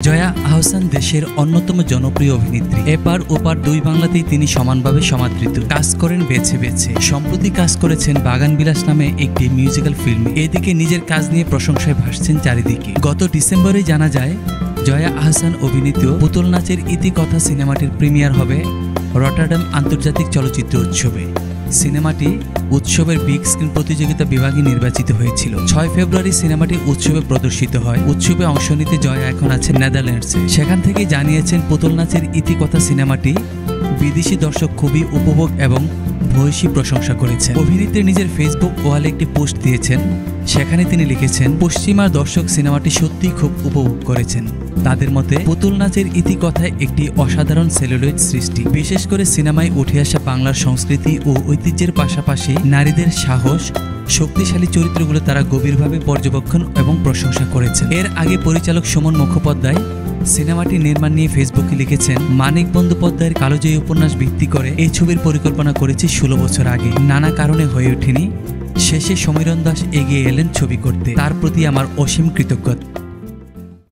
জয়া আহসান দেশের অন্যতম জনপ্রিয় অভিনেত্রী। এপার ওপার দুই বাংলাতেই তিনি সমানভাবে সমাদৃত। কাজ করেন বেছে বেছে। সম্প্রতি কাজ করেছেন বাগান বিলাস নামে একটি মিউজিক্যাল ফিল্মে। এদিকে নিজের কাজ নিয়ে প্রশংসায় ভাসছেন চারিদিকে। গত ডিসেম্বরে জানা যায় জয়া আহসান অভিনীত পুতুল নাচের ইতিকথা সিনেমাটির প্রিমিয়ার হবে রটারডাম আন্তর্জাতিক চলচ্চিত্র উৎসবে। সিনেমাটি উৎসবের বিগ স্ক্রিন প্রতিযোগিতা বিভাগে নির্বাচিত হয়েছিল। 6 ফেব্রুয়ারি সিনেমাটি উৎসবে প্রদর্শিত হয়। উৎসবে অংশ নিতে জয়া এখন আছেন নেদারল্যান্ডসে। সেখান থেকে জানিয়েছেন পুতুল নাচের ইতিকথা সিনেমাটি বিদেশি দর্শক খুবই উপভোগ এবং ভূয়সী প্রশংসা করেছেন। অভিনেত্রী নিজের ফেসবুক ওয়ালে একটি পোস্ট দিয়েছেন। সেখানে তিনি লিখেছেন, পশ্চিমার দর্শক সিনেমাটি সত্যিই খুব উপভোগ করেছেন। তাদের মতে পুতুল নাচের ইতিকথায় একটি অসাধারণ সেলুলয়েড সৃষ্টি। বিশেষ করে সিনেমায় উঠে আসা বাংলার সংস্কৃতি ও ঐতিহ্যের পাশাপাশি নারীদের সাহস, শক্তিশালী চরিত্রগুলো তারা গভীরভাবে পর্যবেক্ষণ এবং প্রশংসা করেছেন। এর আগে পরিচালক সুমন মুখোপাধ্যায় সিনেমাটি নির্মাণ নিয়ে ফেসবুকে লিখেছেন, মানিক বন্দ্যোপাধ্যায়ের কালোজয়ী উপন্যাস ভিত্তি করে এই ছবির পরিকল্পনা করেছি 16 বছর আগে। নানা কারণে হয়ে ওঠেনি। শেষে সমীরণ দাস এগিয়ে এলেন ছবি করতে। তার প্রতি আমার অসীম কৃতজ্ঞতা।